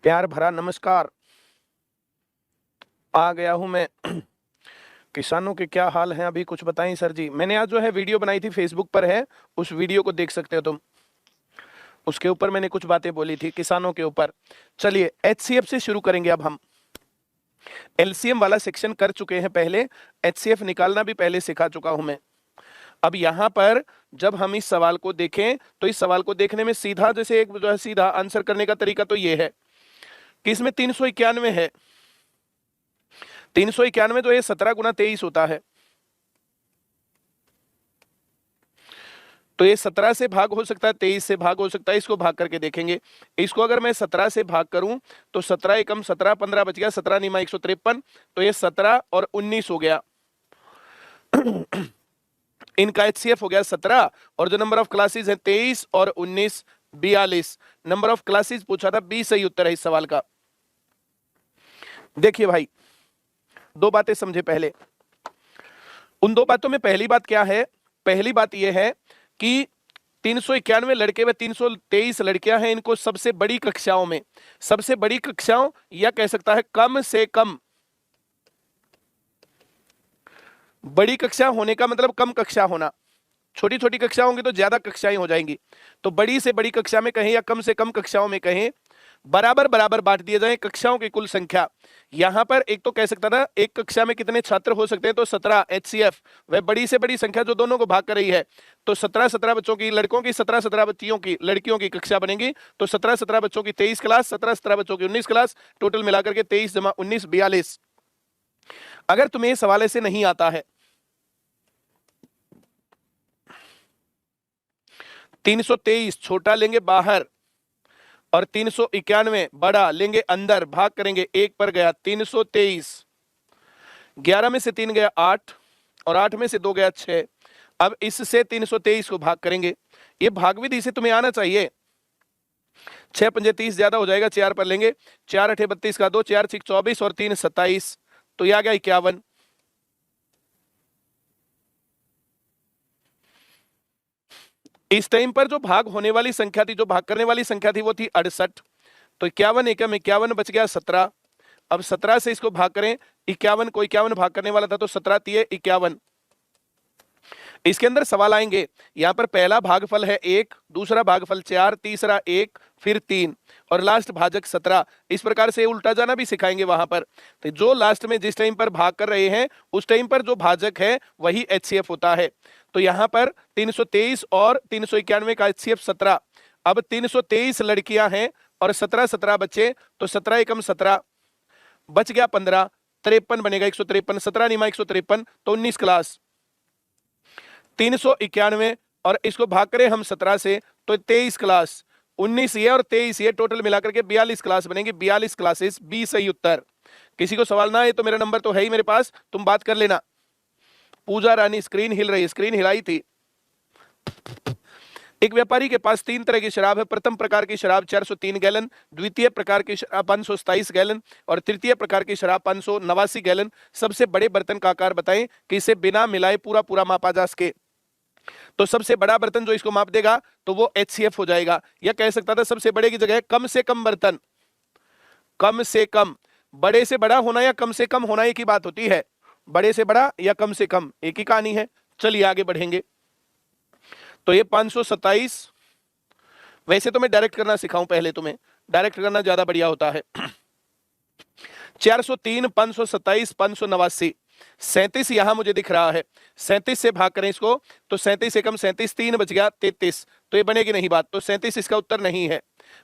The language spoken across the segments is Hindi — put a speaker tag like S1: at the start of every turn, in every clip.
S1: प्यार भरा नमस्कार। आ गया हूं मैं। किसानों के क्या हाल हैं अभी कुछ बताएं सर जी। मैंने आज जो है वीडियो बनाई थी, फेसबुक पर है, उस वीडियो को देख सकते हो तुम। उसके ऊपर मैंने कुछ बातें बोली थी किसानों के ऊपर। चलिए एचसीएफ से शुरू करेंगे। अब हम एलसीएम वाला सेक्शन कर चुके हैं पहले, एचसीएफ निकालना भी पहले सिखा चुका हूं मैं। अब यहां पर जब हम इस सवाल को देखें तो इस सवाल को देखने में सीधा जैसे एक जो है सीधा आंसर करने का तरीका तो ये है कि इसमें 391 है। 391 जो है 17 गुना 23 होता है, तो ये 17 से भाग हो सकता है, 23 से भाग हो सकता है। इसको भाग करके देखेंगे। इसको अगर मैं 17 से भाग करूं तो 17 एकम 17, 15 बच गया, 17 निमा 153, तो ये 17 और 19 हो गया। इनका एचसीएफ हो गया 17 और जो नंबर ऑफ क्लासेस है 23 और 19 42। नंबर ऑफ क्लासेस पूछा था, 20 सही उत्तर है इस सवाल का। देखिए भाई, दो बातें समझे पहले। उन दो बातों में पहली बात क्या है? पहली बात यह है कि 391 लड़के व 323 लड़कियां हैं। इनको सबसे बड़ी कक्षाओं में, सबसे बड़ी कक्षाओं या कह सकता है कम से कम, बड़ी कक्षा होने का मतलब कम कक्षा होना। छोटी छोटी कक्षा होंगी तो ज्यादा कक्षाएं हो जाएंगी, तो बड़ी से बड़ी कक्षा में कहें या कम से कम कक्षाओं में कहें, बराबर बराबर बांट दिए जाए कक्षाओं की कुल संख्या। यहां पर एक तो कह सकता था एक कक्षा में कितने छात्र हो सकते हैं, तो 17 एचसीएफ, वह बड़ी से बड़ी संख्या जो दोनों को भाग कर रही है। तो 17 बच्चों की लड़कों की, 17 बच्चियों की लड़कियों की कक्षा बनेगी। तो 17 बच्चों की 23 क्लास, 17 बच्चों की 19 क्लास, टोटल मिलाकर के 23 जमा 19 42। अगर तुम्हें सवाल ऐसे नहीं आता है, 323 छोटा लेंगे बाहर और 391 बड़ा लेंगे अंदर, भाग करेंगे, एक पर गया 323, 11 में से 3 गया 8 और 8 में से 2 गया 6। अब इससे 323 को भाग करेंगे। ये भाग विधि से तुम्हें आना चाहिए। 6 पंजे 30 ज्यादा हो जाएगा, 4 पर लेंगे, 4 अठे 32 का 2, 4 6 24 और 3 27, तो ये आ गया 51। इस टाइम पर जो भाग होने वाली संख्या थी, जो भाग करने वाली संख्या थी, वो थी 68। तो 51 एकम 51 बच गया 17। अब 17 से इसको भाग करें, 51 को 51 भाग करने वाला था, तो 17 तिये 51। इसके अंदर सवाल आएंगे। यहां पर पहला भागफल है 1, दूसरा भागफल 4, तीसरा 1, फिर 3 और लास्ट भाजक 17। इस प्रकार से उल्टा जाना भी सिखाएंगे वहां पर। तो जो लास्ट में जिस टाइम पर भाग कर रहे हैं उस टाइम पर जो भाजक है वही एचसीएफ होता है। तो यहां पर 323 और 391 का एचसीएफ 17। अब 323 लड़कियां हैं और 17 बच्चे, तो 17 एकम 17 बच गया 15, 53 बनेगा 153, 17 निमा 153, तो 19 क्लास। 391 और इसको भाग करें हम 17 से, तो 23 क्लास, 19 ये और 23 ये, टोटल मिलाकर के 42 क्लास बनेंगी। 42 क्लासेस, 20 सही उत्तर। किसी को सवाल ना है तो मेरा नंबर तो है ही मेरे पास, तुम बात कर लेना। पूजा रानी स्क्रीन हिल रही है, स्क्रीन हिलाई थी। एक व्यापारी के पास 3 तरह की शराब है। प्रथम प्रकार की शराब 403 गैलन, द्वितीय प्रकार की शराब 527 गैलन और तृतीय प्रकार की शराब 589 गैलन। सबसे बड़े बर्तन का आकार बताएं कि इसे बिना मिलाए पूरा पूरा मापा जा सके। तो सबसे बड़ा बर्तन जो इसको माप देगा तो वो एचसीएफ हो जाएगा। या कह सकता था सबसे बड़े की जगह कम से कम बर्तन। कम से कम, बड़े से बड़ा होना या कम से कम होना एक ही बात होती है। बड़े से बड़ा या कम से कम एक ही कहानी है। चलिए आगे बढ़ेंगे। तो ये 527, वैसे तो मैं डायरेक्ट करना सिखाऊं पहले, तुम्हें डायरेक्ट करना ज्यादा बढ़िया होता है। 403, 527, 589, 37 यहां मुझे दिख रहा है। 37 से भाग करें इसको, तो 37 एकम 37, 3 बच गया 33, तो ये बनेगी नहीं बात, तो 37 इसका उत्तर नहीं है।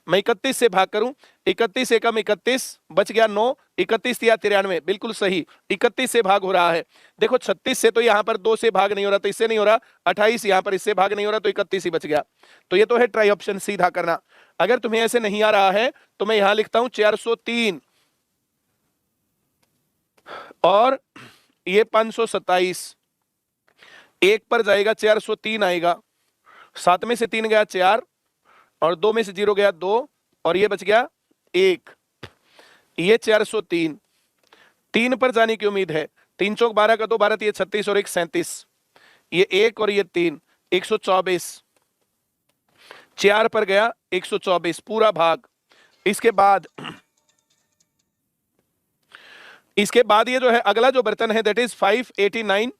S1: मैं 31 से भाग करूं, 31 एकम 31 बच गया 9, 31 या 93, बिल्कुल सही। 31 से भाग हो रहा है। देखो 36 से तो यहां पर 2 से भाग नहीं हो रहा, तो इससे नहीं हो रहा। 28 यहां पर इससे भाग नहीं हो रहा, तो 31 ही बच गया। तो ये तो है ट्राई ऑप्शन सीधा करना। अगर तुम्हें ऐसे नहीं आ रहा है तो मैं यहां लिखता हूं 403 और ये 527, एक पर जाएगा 403 आएगा, 7 में से 3 गया 4 और 2 में से 0 गया 2 और ये बच गया 1। ये 403, 3 पर जाने की उम्मीद है। 3 चौक 12 का 2 12, ये 36 और 1 37, ये 1 और ये 3 124, 4 पर गया 124 पूरा भाग। इसके बाद इसके बाद ये जो है अगला जो बर्तन है दैट इज 589,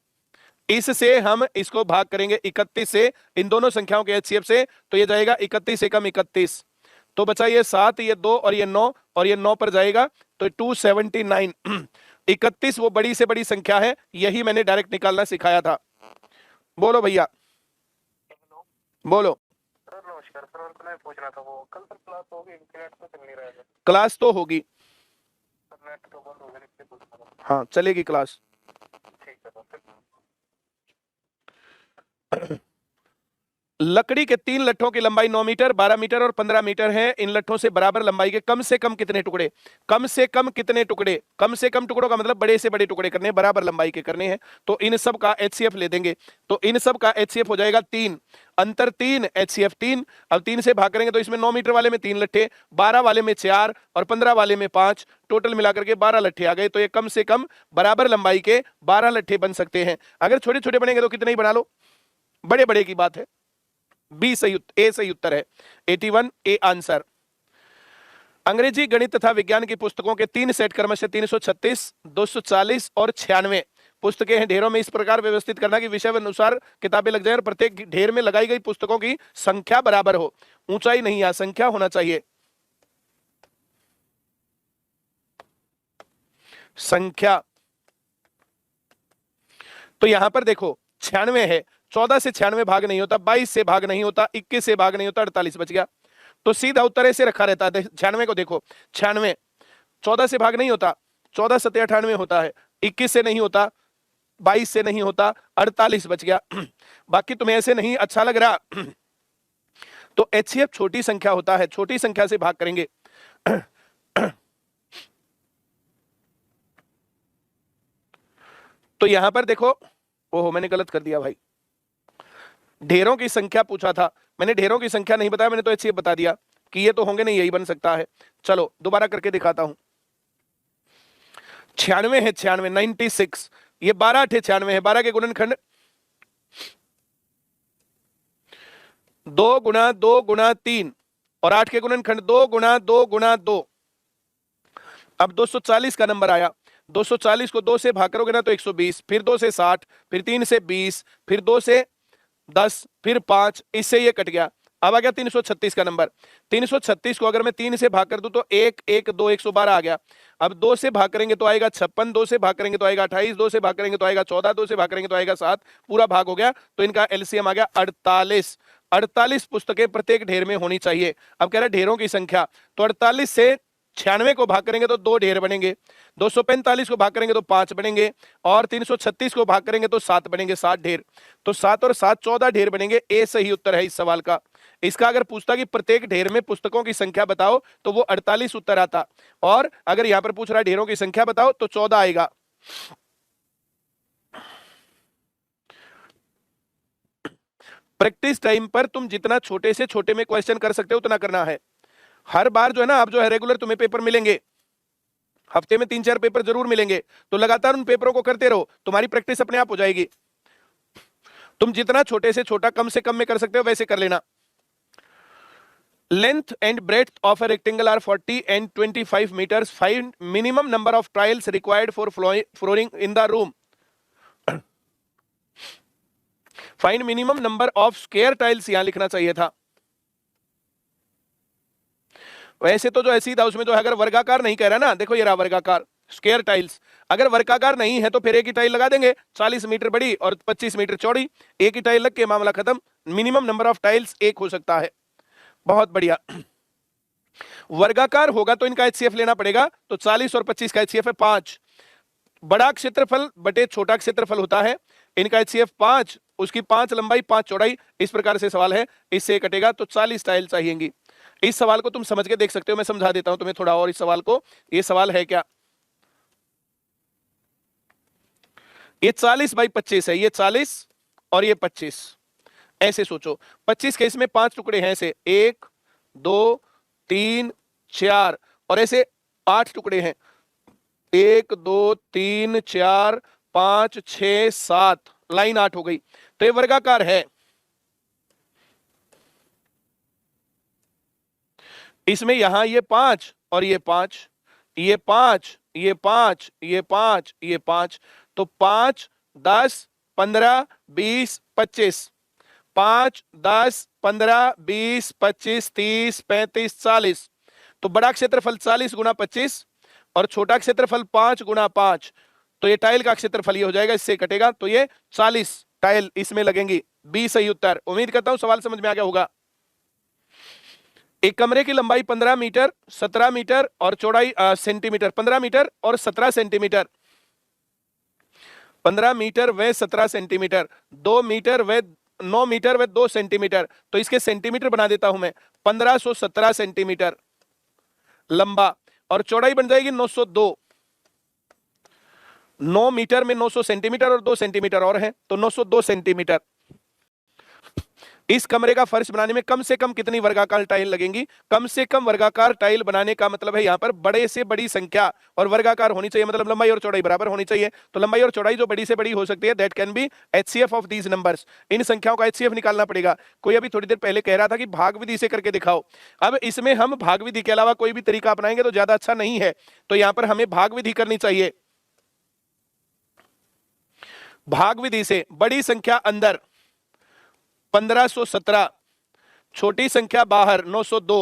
S1: इससे हम इसको भाग करेंगे 31 से, इन दोनों संख्याओं के एचसीएफ से, तो ये जाएगा 31 एकम 31, तो बचा ये 7, ये 2 और ये 9, और ये 9 पर जाएगा तो 279। 31 वो बड़ी से बड़ी संख्या है, यही मैंने डायरेक्ट निकालना सिखाया था। बोलो भैया, बोलो।
S2: सर नमस्कार सर, और मैं पूछना था वो कल सर क्लास होगी, इंटरनेट तो चल नहीं रहा है।
S1: क्लास तो होगी
S2: सर, नेट तो बंद हो गया, इसलिए पूछ रहा था।
S1: हाँ चलेगी क्लास।
S2: ठीक है सर।
S1: लकड़ी के 3 लट्ठों की लंबाई 9 मीटर, 12 मीटर और 15 मीटर है। इन लट्ठों से बराबर लंबाई के कम से कम कितने टुकड़े, कम से कम कितने टुकड़े, कम से कम टुकड़ों का मतलब बड़े से बड़े टुकड़े करने, बराबर लंबाई के करने हैं। तो इन सब का एचसीएफ ले देंगे, तो इन सब का एचसीएफ हो जाएगा 3, अंतर 3, एचसीएफ 3। अब 3 से भाग करेंगे तो इसमें 9 मीटर वाले में 3 लट्ठे, 12 वाले में 4 और 15 वाले में 5, टोटल मिलाकर के 12 लट्ठे आ गए। तो ये कम से कम बराबर लंबाई के 12 लट्ठे बन सकते हैं। अगर छोटे छोटे बनेंगे तो कितने ही बना लो, बड़े बड़े की बात है। बी सही, ए सही उत्तर है, 81 ए आंसर। अंग्रेजी, गणित तथा विज्ञान की पुस्तकों के 3 सेट क्रमशः 336, 240 और 96 पुस्तकें हैं। ढेरों में इस प्रकार व्यवस्थित करना कि विषय अनुसार किताबें लग जाए और प्रत्येक ढेर में लगाई गई पुस्तकों की संख्या बराबर हो, ऊंचाई नहीं है, संख्या होना चाहिए, संख्या। तो यहां पर देखो 96 है, 14 से 96 भाग नहीं होता, 22 से भाग नहीं होता, 21 से भाग नहीं होता, 48 बच गया। तो सीधा उत्तर ऐसे रखा रहता है। 96 को देखो, 96 14 से भाग नहीं होता, 14 सत्ते 98 होता है, 21 से नहीं होता, 22 से नहीं होता, 48 बच गया। बाकी तुम्हें ऐसे नहीं अच्छा लग रहा तो एचसीएफ छोटी संख्या होता है, छोटी संख्या से भाग करेंगे। तो यहां पर देखो, ओहो मैंने गलत कर दिया भाई, ढेरों की संख्या पूछा था, मैंने ढेरों की संख्या नहीं बताया, मैंने तो एचसीएफ बता दिया कि ये तो होंगे नहीं, यही बन सकता है। चलो दोबारा करके दिखाता हूं। 96 है, 96 96, ये 12 8 96 है, 12 के गुणनखंड 2 गुणा 2 गुणा 3 और 8 के गुणनखंड 2 गुणा 2 गुणा 2। अब 240 का नंबर आया, 240 को 2 से भाग करोगे ना तो 120, फिर 2 से 60, फिर 3 से 20, फिर 2 से 10, फिर 5, इससे ये कट गया। अब आ गया 336 का नंबर। 336 को अगर मैं 3 से भाग कर दूं तो 1 1 2 112 आ गया। अब 2 से भाग करेंगे तो आएगा 56, 2 से भाग करेंगे तो आएगा 28, 2 से भाग करेंगे तो आएगा 14, 2 से भाग करेंगे तो आएगा 7, पूरा भाग हो गया। तो इनका एलसीएम आ गया 48। 48 पुस्तकें प्रत्येक ढेर में होनी चाहिए। अब कह रहा है ढेरों की संख्या, तो 48 से 96 को भाग करेंगे तो 2 ढेर बनेंगे, 245 को भाग करेंगे तो 5 बनेंगे, और 336 को भाग करेंगे तो 7 बनेंगे, 7 ढेर। तो 7 और 7 14 ढेर बनेंगे। ए सही उत्तर है इस सवाल का। इसका अगर पूछता कि प्रत्येक ढेर में पुस्तकों की संख्या बताओ तो वो 48 उत्तर आता, और अगर यहां पर पूछ रहा है ढेरों की संख्या बताओ तो 14 आएगा। प्रैक्टिस टाइम पर तुम जितना छोटे से छोटे में क्वेश्चन कर सकते हो उतना करना है। हर बार जो है ना, आप जो है रेगुलर तुम्हें पेपर मिलेंगे, हफ्ते में 3-4 पेपर जरूर मिलेंगे, तो लगातार उन पेपरों को करते रहो, तुम्हारी प्रैक्टिस अपने आप हो जाएगी। तुम जितना छोटे से छोटा कम से कम में कर सकते हो वैसे कर लेना। Length and breadth of a rectangle are 40 and 25 meters. Find minimum number of tiles required for flooring in the room. Find minimum number of square tiles यहां लिखना चाहिए था। वैसे तो जो है सीधा उसमें जो है, अगर वर्गाकार नहीं कह रहा ना, देखो ये रहा वर्गाकार, स्क्वायर टाइल्स। अगर वर्गाकार नहीं है तो फिर एक ही टाइल लगा देंगे, 40 मीटर बड़ी और 25 मीटर चौड़ी, एक ही टाइल लग के मामला खत्म। मिनिमम नंबर ऑफ टाइल्स 1 हो सकता है। बहुत बढ़िया। वर्गाकार होगा तो इनका एचसीएफ लेना पड़ेगा, तो 40 और 25 का एचसीएफ है 5। बड़ा क्षेत्रफल बटे छोटा क्षेत्रफल होता है, इनका एचसीएफ 5, उसकी 5 लंबाई 5 चौड़ाई, इस प्रकार से सवाल है, इससे कटेगा तो 40 टाइल चाहिएंगी। इस सवाल को तुम समझ के देख सकते हो, मैं समझा देता हूं तुम्हें थोड़ा और इस सवाल को। ये सवाल है क्या, ये 40 बाई 25 है, ये 40 और ये 25, ऐसे सोचो। 25 के इसमें 5 टुकड़े हैं, ऐसे 1 2 3 4, और ऐसे 8 टुकड़े हैं, 1 2 3 4 5 6 7, लाइन 8 हो गई। तो ये वर्गाकार है। इसमें यहां ये 5 और ये 5, ये 5 ये 5, ये 5, ये 5, तो 5, 10, 15, 20, 25, 5, 10, 15, 20, 25, 30, 35, 40, तो बड़ा क्षेत्रफल 40 गुना 25 और छोटा क्षेत्रफल 5 गुना 5, तो ये टाइल का क्षेत्रफल ये हो जाएगा, इससे कटेगा, तो ये 40 टाइल इसमें लगेंगी। बी सही उत्तर। उम्मीद करता हूं सवाल समझ में आ गया होगा। एक कमरे की लंबाई 15 मीटर, 17 मीटर और चौड़ाई सेंटीमीटर, 15 मीटर और 17 सेंटीमीटर, 15 मीटर व 17 सेंटीमीटर, 2 मीटर व 9 मीटर व 2 सेंटीमीटर, तो इसके सेंटीमीटर बना देता हूं मैं, 1517 सेंटीमीटर लंबा और चौड़ाई बन जाएगी 902। 9 मीटर में 900 सेंटीमीटर और 2 सेंटीमीटर और है, तो 902 सेंटीमीटर। इस कमरे का फर्श बनाने में कम से कम कितनी वर्गाकार टाइल लगेंगी? कम से कम वर्गाकार टाइल बनाने का मतलब है यहां पर बड़े से बड़ी संख्या और वर्गाकार होनी चाहिए, मतलब लंबाई और चौड़ाई बराबर होनी चाहिए। तो लंबाई और चौड़ाई जो बड़ी से बड़ी हो सकती है, that can be HCF of these numbers. इन संख्याओं का एचसीएफ निकालना पड़ेगा। कोई अभी थोड़ी देर पहले कह रहा था कि भाग विधि से करके दिखाओ। अब इसमें हम भाग विधि के अलावा कोई भी तरीका अपनाएंगे तो ज्यादा अच्छा नहीं है, तो यहां पर हमें भाग विधि करनी चाहिए। भाग विधि से बड़ी संख्या अंदर 1517, छोटी संख्या बाहर 902,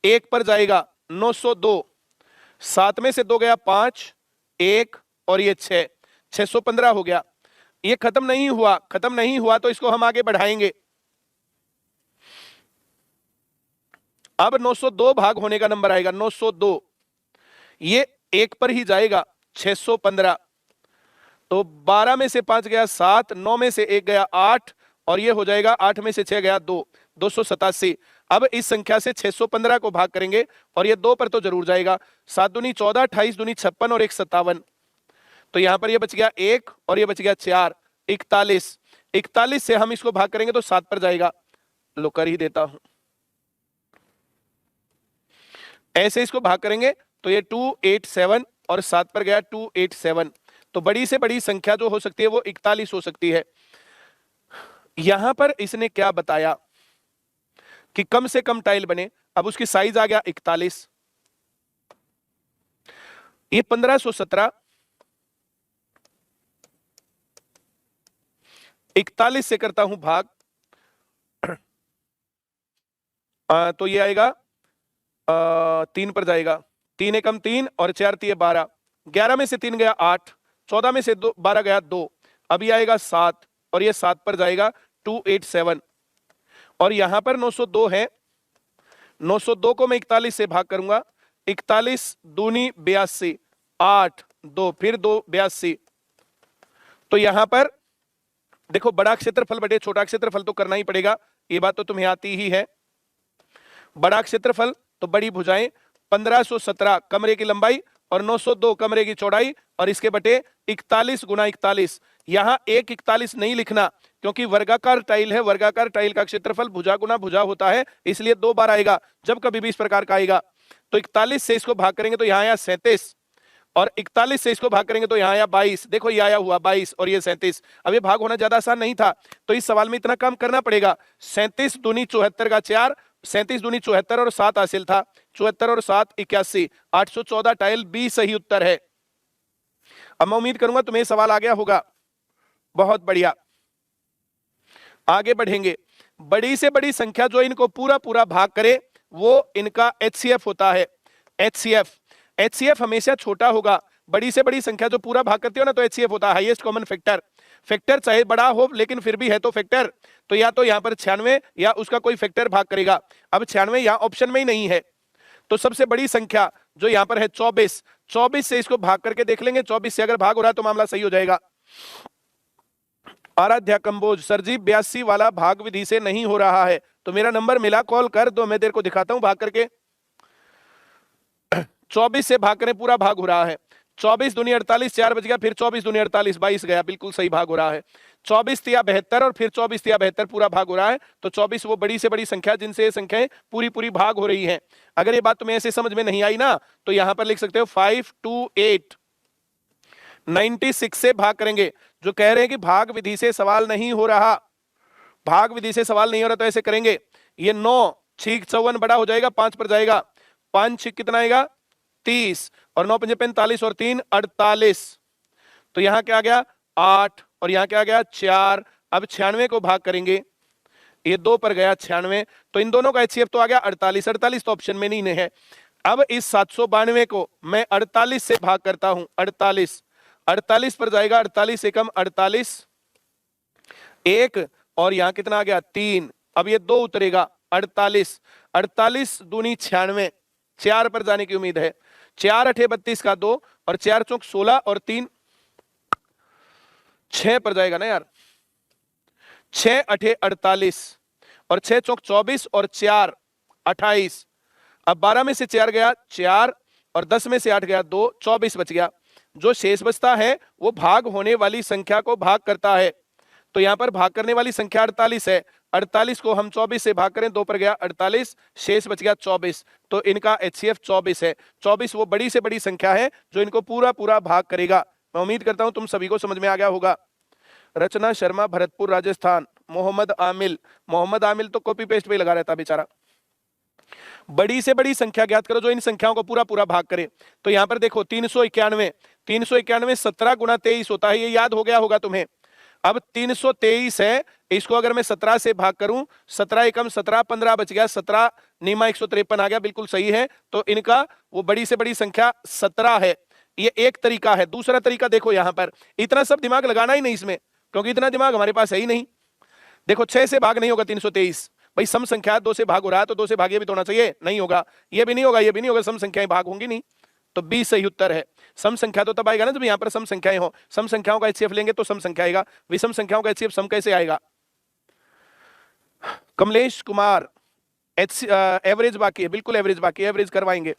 S1: एक पर जाएगा 902, 7 में से 2 गया 5, 1 और ये 6, 615 हो गया। ये खत्म नहीं हुआ, खत्म नहीं हुआ तो इसको हम आगे बढ़ाएंगे। अब 902 भाग होने का नंबर आएगा 902, ये 1 पर ही जाएगा 615, तो 12 में से 5 गया 7, 9 में से 1 गया 8 और ये हो जाएगा 8 में से 6 गया 2, 287। अब इस संख्या से 615 को भाग करेंगे और ये 2 पर तो जरूर जाएगा, 7 दूनी 14, 28 दूनी 56 और 1 57, तो यहां पर ये बच गया 1 और ये बच गया 4, 41। 41 से हम इसको भाग करेंगे तो 7 पर जाएगा, लो कर ही देता हूं। ऐसे इसको भाग करेंगे तो ये 287 और 7 पर गया 287, तो बड़ी से बड़ी संख्या जो हो सकती है वो 41 हो सकती है। यहां पर इसने क्या बताया कि कम से कम टाइल बने, अब उसकी साइज आ गया 41, ये 1517 41 से करता हूं भाग, तो ये आएगा 3 पर जाएगा, 3 एकम 3 और 4 3 12, 11 में से 3 गया 8, 14 में से 12 गया 2, अब ये आएगा 7 और ये 7 पर जाएगा 287, और यहां पर 902 है, 902 को मैं 41 से भाग करूंगा, 41 दूनी 82, 8 2 फिर 2 82, तो यहां पर देखो बड़ा क्षेत्रफल बटे छोटा क्षेत्रफल तो करना ही पड़ेगा, ये बात तो तुम्हें आती ही है। बड़ा क्षेत्रफल तो बड़ी भुजाएं, 1517 कमरे की लंबाई और 902 कमरे की चौड़ाई और इसके बटे 41 गुना 41। यहां 41 नहीं लिखना क्योंकि वर्गाकार टाइल है, वर्गाकार टाइल का क्षेत्रफल भुजा गुना भुजा होता है, इसलिए 2 बार आएगा जब कभी भी इस प्रकार का आएगा। तो 41 से इसको भाग करेंगे तो यहां आया 37 और 41 से इसको भाग करेंगे तो यहां आया 22, देखो ये आया हुआ 22 और ये 37। अब ये भाग होना ज्यादा आसान नहीं था तो इस सवाल में इतना काम करना पड़ेगा, 37 दूनी 74 का 4, 37 दूनी 74 और 7 हासिल था, 74 और 7 81, 814 टाइल बी सही उत्तर है। अब मैं उम्मीद करूंगा तुम्हें सवाल आ गया होगा, बहुत बढ़िया। आगे बढ़ेंगे, बड़ी से बड़ी संख्या जो इनको पूरा पूरा भाग करे वो इनका एचसीएफ होता है। एचसीएफ हमेशा छोटा होगा, बड़ी से बड़ी संख्या जो पूरा भाग करती हो ना तो एचसीएफ होता है हाईएस्ट कॉमन फैक्टर। फैक्टर चाहे बड़ा हो लेकिन फिर भी है तो फैक्टर, तो या तो यहां पर 96 या उसका कोई फैक्टर भाग करेगा। अब 96 यहां ऑप्शन में ही नहीं है, तो सबसे बड़ी संख्या जो यहां पर है 24, 24 से इसको भाग करके देख लेंगे, 24 से अगर भाग हो रहा है तो मामला सही हो जाएगा। आराध्या कंबोज, सर जी 82 वाला भाग विधि से नहीं हो रहा है, तो मेरा नंबर मिला, कॉल कर दो, मैं तेरे को दिखाता हूं भाग करके। 24 से भाग करें पूरा भाग हो रहा है, 24 दूनी 48, 4 बच गया, फिर 24 दूनी 48, 22 गया, बिल्कुल सही भाग हो रहा है। 24 तिया 72 और फिर 24 तिया 72 पूरा भाग हो रहा है, तो 24 वो बड़ी से बड़ी संख्या जिनसे ये संख्याएं पूरी पूरी भाग हो रही हैं। अगर ये बात तुम्हें ऐसे समझ में नहीं आई ना तो यहां पर लिख सकते हो 528, 96 से भाग करेंगे। जो कह रहे हैं कि भाग विधि से सवाल नहीं हो रहा, भाग विधि से सवाल नहीं हो रहा तो ऐसे करेंगे, ये 9 6 54 बड़ा हो जाएगा, 5 पर जाएगा, 5 6 कितना आएगा 30 और 9 पंजे 45 और 3 48। तो यहां क्या आ गया 8 और यहां क्या आ गया 4। अब 96 को भाग करेंगे, ये 2 पर गया 96, तो इन दोनों का एचसीएफ तो आ गया 48। 48 तो ऑप्शन में नहीं है। अब इस 792 को मैं 48 से भाग करता हूं, 48 पर जाएगा, 48 एकम 48 1 और यहां कितना आ गया 3। अब ये 2 उतरेगा 48 दूनी 96, 4 पर जाने की उम्मीद है। 4 अठे 32 का 2 और 4 चौक 16 और 3 6 पर जाएगा ना यार, 6 अठे 48 और 6 चौक 24 और 4 28। अब 12 में से 4 गया 4 और 10 में से 8 गया 2, 24 बच गया। जो शेष बचता है वो भाग होने वाली संख्या को भाग करता है। तो यहां पर भाग करने वाली संख्या 48 है, 48 को हम 24 से भाग करें, 2 पर गया 48, शेष बच गया 24। तो इनका एचसीएफ 24 है। 24 वो बड़ी से बड़ी संख्या है जो इनको पूरा पूरा भाग करेगा। मैं उम्मीद करता हूं तुम सभी को समझ में आ गया होगा। रचना शर्मा, भरतपुर, राजस्थान। मोहम्मद आमिल तो कॉपी पेस्ट पे लगा रहता बेचारा। बड़ी से बड़ी संख्या ज्ञात करो जो इन संख्याओं को पूरा पूरा भाग करे। तो यहां पर देखो 391 17 गुणा 23 होता है, ये याद हो गया होगा तुम्हें। अब 323 है, इसको अगर मैं 17 से भाग करूं, 17 एकम 17, 15 बच गया, 17 नीमा 153 आ गया, बिल्कुल सही है। तो इनका वो बड़ी से बड़ी संख्या 17 है। ये एक तरीका है। दूसरा तरीका देखो, यहां पर इतना सब दिमाग लगाना ही नहीं इसमें, क्योंकि इतना दिमाग हमारे पास है ही नहीं। देखो 6 से भाग नहीं होगा 323, भाई सम संख्या 2 से भाग हो रहा है तो 2 से भाग ये भी तो होना चाहिए, नहीं होगा, ये भी नहीं होगा, ये भी नहीं होगा, सम संख्याएं भाग होंगी नहीं। तो बी सही उत्तर है। सम संख्या तो तब आएगा ना जब यहां पर सम संख्याएं हो। सम संख्याओं का एचसीएफ लेंगे तो सम संख्या आएगा, विषम संख्याओं का एचसीएफ सम कैसे आएगा। कमलेश कुमार, एवरेज बाकी है, बिल्कुल एवरेज बाकी है, एवरेज करवाएंगे,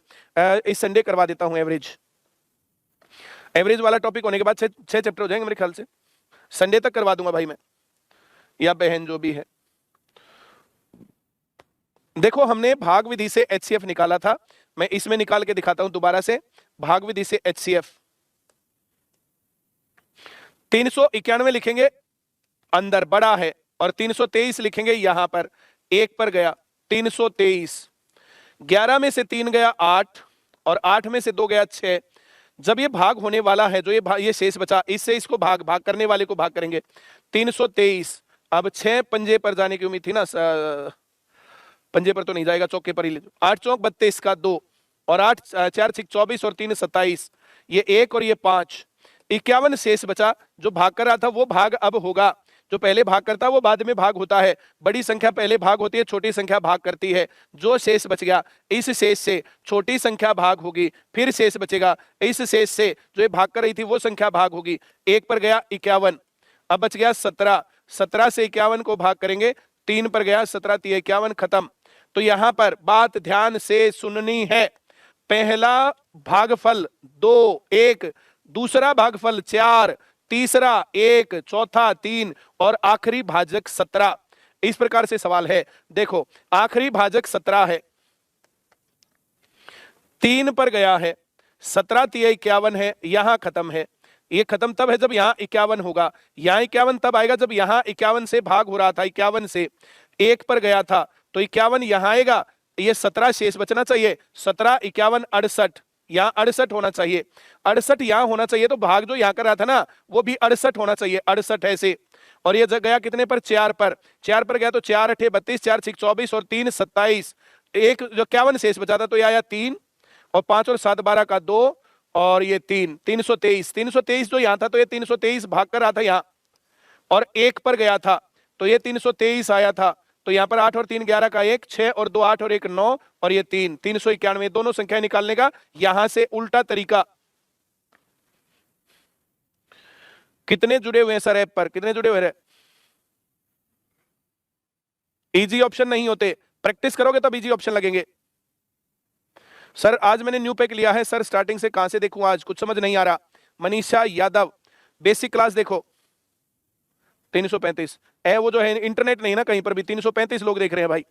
S1: इस संडे करवा देता हूं एवरेज वाला टॉपिक होने के बाद 6 चैप्टर हो जाएंगे मेरे ख्याल से, संडे तक करवा दूंगा भाई मैं या बहन जो भी है। देखो हमने भाग विधि से एचसीएफ निकाला था, मैं इसमें निकाल के दिखाता हूं दोबारा से। भाग विधि से एचसीएफ 391 लिखेंगे अंदर बड़ा है और 323 लिखेंगे यहां पर, 1 पर गया 323। 11 में से 3 गया 8 और 8 में से 2 गया 6। जब ये भाग होने वाला है, जो ये शेष बचा, इससे इसको भाग करने वाले को भाग करेंगे 323। अब 6 पंजे पर जाने की उम्मीद थी ना, पंजे पर तो नहीं जाएगा, चौके पर ही ले। 8 चौक 32 का 2 और 8 4 6 24 और 3 27, ये 1 और ये 5, 51 शेष बचा। जो भाग कर रहा था वो भाग अब होगा, जो पहले भाग करता है वो बाद में भाग होता है। बड़ी संख्या पहले भाग होती है, छोटी संख्या भाग करती है। जो शेष बच गया, इस शेष से छोटी संख्या भाग होगी, फिर शेष बचेगा, इस शेष से जो ये भाग कर रही थी वो संख्या भाग होगी। 1 पर गया 51, अब बच गया 17, 17 से 51 को भाग करेंगे, 3 पर गया 17 3 51, खत्म। तो यहां पर बात ध्यान से सुननी है। पहला भागफल 2 1, दूसरा भागफल 4, तीसरा 1, चौथा 3 और आखिरी भाजक 17। इस प्रकार से सवाल है। देखो आखिरी भाजक 17 है, 3 पर गया है, 17 3 51 है, यहां खत्म है। ये खत्म तब है जब यहां 51 होगा, यहां 51 तब आएगा जब यहां 51 से भाग हो रहा था, 51 से 1 पर गया था तो 51 यहां आएगा, ये 17 शेष बचना चाहिए। 17 51 68, यहां 68 होना चाहिए, 68 यहां होना चाहिए। तो भाग जो यहां कर रहा था ना वो भी 68 होना चाहिए, 68 ऐसे। और ये गया कितने पर, 4 पर, 4 पर गया तो 4 अठे 32, 4 6 24 और 3 27, एक जो 51 शेष बचा था तो ये आया 3 और 5 और 7 12 का 2 और ये 3, 323। 323 जो यहां था तो ये 323 भाग कर रहा था यहां, और 1 पर गया था तो ये 323 आया था। तो यहां पर 8 और 3 11 का 1, 6 और 2 8 और 1 9 और ये 3, 391। दोनों संख्याएं निकालने का यहां से उल्टा तरीका। कितने जुड़े हुए हैं सर ऐप पर, कितने जुड़े हुए हैं? इजी ऑप्शन नहीं होते, प्रैक्टिस करोगे तब इजी ऑप्शन लगेंगे। सर आज मैंने न्यू पैक लिया है सर, स्टार्टिंग से कहां से देखूं, आज कुछ समझ नहीं आ रहा। मनीषा यादव, बेसिक क्लास देखो 335 है, वो जो है इंटरनेट नहीं ना कहीं पर भी, 335 लोग देख रहे हैं भाई।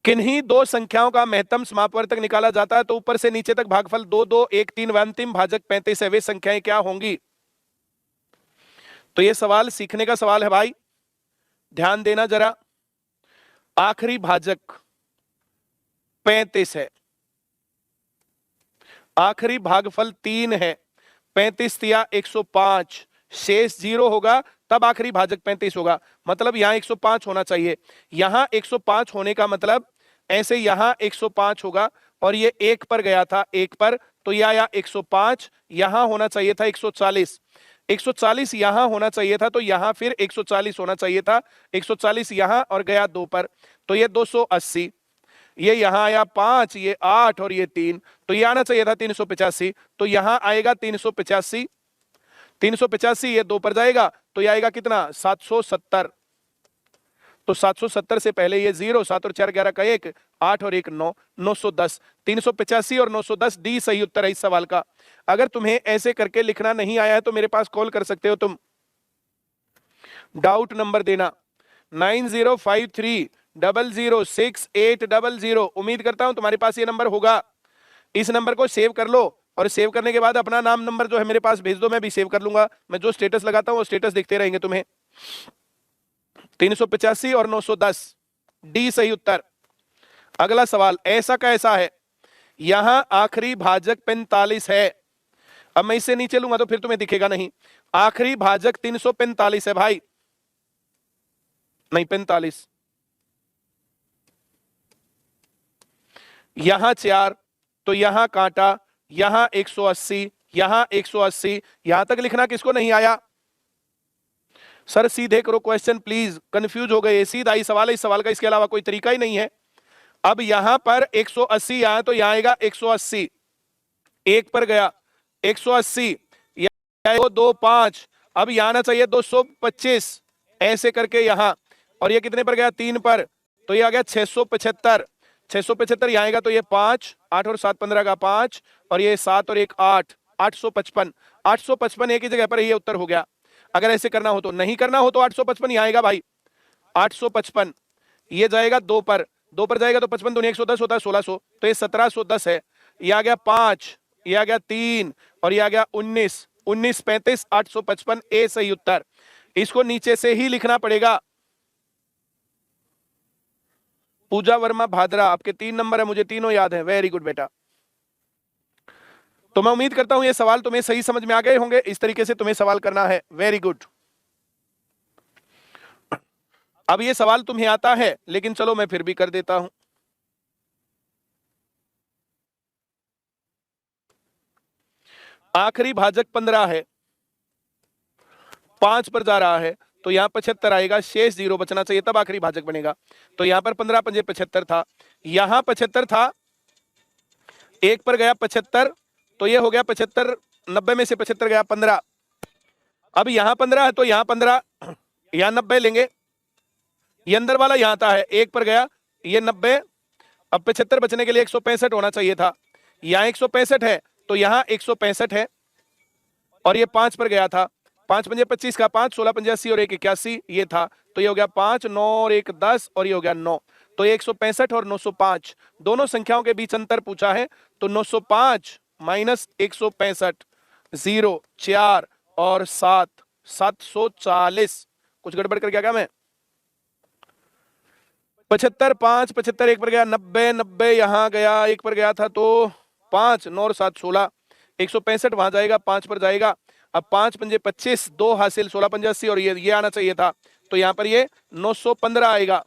S1: किन्हीं दो संख्याओं का महत्तम समापवर्तक निकाला जाता है तो ऊपर से नीचे तक भागफल 2 2 1 3 व अंतिम भाजक 35 है, वे संख्याएं क्या होंगी? तो ये सवाल सीखने का सवाल है भाई, ध्यान देना जरा। आखिरी भाजक 35 है, आखिरी भागफल 3 है, 35 या 105, शेष 0 होगा तब आखिरी भाजक 35 होगा, मतलब यहां 105 होना चाहिए। यहां 105 होने का मतलब ऐसे यहां 105 होगा और ये 1 पर गया था, 1 पर, तो यह आया 105, यहां होना चाहिए था 140, 140 यहां होना चाहिए था, तो यहां फिर 140 होना चाहिए था, 140 यहां और गया 2 पर, तो ये 280, ये यहां आया 5, ये 8 और ये 3, तो ये आना चाहिए था 385, तो यहां आएगा 385, 385 ये 2 पर जाएगा तो ये आएगा कितना 770, तो 770 से पहले ये 0, 7 और 4 11 का 1, 8 और 1 9, 910, 385 और 910 डी सही उत्तर है इस सवाल का। अगर तुम्हें ऐसे करके लिखना नहीं आया है तो मेरे पास कॉल कर सकते हो तुम, डाउट नंबर देना 9053006800। उम्मीद करता हूं तुम्हारे पास ये नंबर होगा, इस नंबर को सेव कर लो और सेव करने के बाद अपना नाम नंबर जो है मेरे पास भेज दो, मैं भी सेव कर लूंगा, मैं जो स्टेटस लगाता हूं वो स्टेटस दिखते रहेंगे तुम्हें। 385 और 910 डी सही उत्तर। अगला सवाल ऐसा का ऐसा है, यहां आखिरी भाजक 45 है, अब मैं इससे नीचे लूंगा तो फिर तुम्हें दिखेगा नहीं, आखिरी भाजक 345 है भाई, नहीं 45, यहां 4, तो यहां कांटा, यहां 180, यहां 180, यहां तक लिखना किसको नहीं आया? सर सीधे करो क्वेश्चन प्लीज, कंफ्यूज हो गए, सीधा ही सवाल है इस सवाल का, इसके अलावा कोई तरीका ही नहीं है। अब यहां पर 180 आया तो यहां आएगा 180, 1 पर गया 180, यहां 2 5, अब यहां आना चाहिए 225, ऐसे करके यहां, और ये कितने पर गया 3 पर, तो ये आ गया 675, 675 यहां आएगा तो ये 5, 8 और 7 15 का 5, और ये 7 और 1 8, 855, 855 एक ही जगह पर, ये उत्तर हो गया। अगर ऐसे करना हो तो, नहीं करना हो तो 855 यहां आएगा भाई, 855 ये जाएगा 2 पर, 2 पर जाएगा तो 55 दूनी 110 होता है 1600, तो ये 1710 है, ये आ गया 5, ये आ गया 3 और ये आ गया 19, 19 35 855 ए सही उत्तर। इसको नीचे से ही लिखना पड़ेगा। पूजा वर्मा भादरा, आपके 3 नंबर है, मुझे तीनों याद है, वेरी गुड बेटा। तो मैं उम्मीद करता हूं ये सवाल तुम्हें सही समझ में आ गए होंगे, इस तरीके से तुम्हें सवाल करना है, वेरी गुड। अब ये सवाल तुम्हें आता है लेकिन चलो मैं फिर भी कर देता हूं। आखिरी भाजक 15 है, 5 पर जा रहा है, तो यहां 75 आएगा, शेष 0 बचना चाहिए तब आखिरी भाजक बनेगा, तो यहां पर 15 पंजे 75 था, यहां 75 था, 1 पर गया 75, तो ये हो गया 75, 90 में से 75 गया 15, अब यहां 15 है तो यहां 15, यहां 90 लेंगे, ये अंदर वाला यहां आता है, 1 पर गया ये 90, अब 75 बचने के लिए 165 होना चाहिए था, यहां 165 है तो यहां 165 है, और ये 5 पर गया था, 5 पंजे 25 का 5, 16 पंजे 80 और 1 81 ये था, तो ये हो गया 5, 9 और 1 10 और ये हो गया 9, तो ये 165 और 905 दोनों संख्याओं के बीच अंतर पूछा है, तो 905 माइनस 165, 0 4 और 7, 740, कुछ गड़बड़ कर गया क्या मैं? 75 5, 75 1 पर गया 90, 90 यहां गया 1 पर गया था तो 5, 9 और 7 16, 165 वहां जाएगा 5 पर जाएगा, अब 5 पंजे 25, 2 हासिल 16 पंजे 80 और ये आना चाहिए था, तो यहां पर ये 915 आएगा,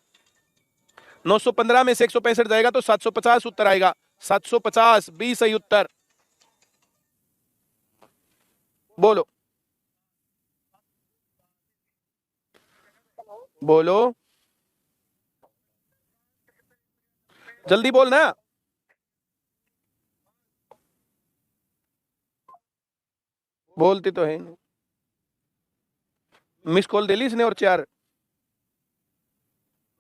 S1: 915 में से 165 जाएगा तो 750 उत्तर आएगा, 750 बी सही उत्तर। बोलो बोलो जल्दी बोलना, बोलती तो है नहीं। मिस कॉल दे ली इसने और 4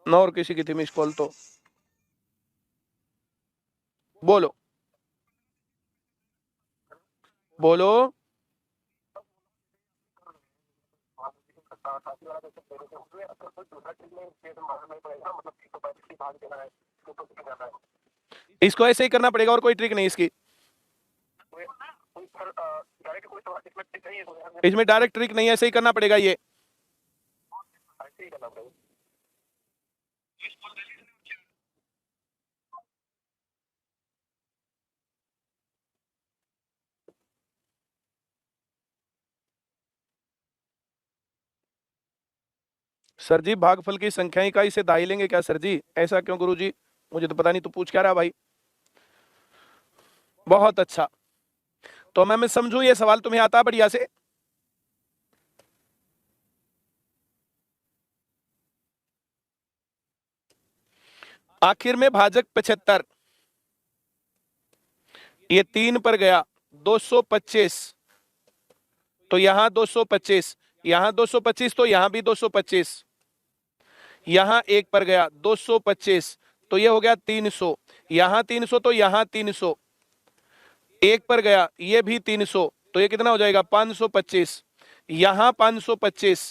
S1: 9 और किसी की थी मिस कॉल, तो बोलो बोलो इसको ऐसे ही करना पड़ेगा और कोई ट्रिक नहीं इसकी, इसमें डायरेक्ट ट्रिक नहीं है, ऐसे ही करना पड़ेगा ये। सर जी भागफल की संख्याएं का इसे दाई लेंगे क्या सर जी? ऐसा क्यों गुरु जी? मुझे तो पता नहीं, तू पूछ क्या रहा भाई। बहुत अच्छा, तो मैं समझू ये सवाल तुम्हें आता बढ़िया से। आखिर में भाजक 75, ये 3 पर गया 225, तो यहां 225, यहां 225, तो यहां भी 225, यहां 1 पर गया 225, तो ये हो गया 300, यहां 300, तो यहां 300, 1 पर गया ये भी 300, तो ये कितना हो जाएगा 525, यहां 525,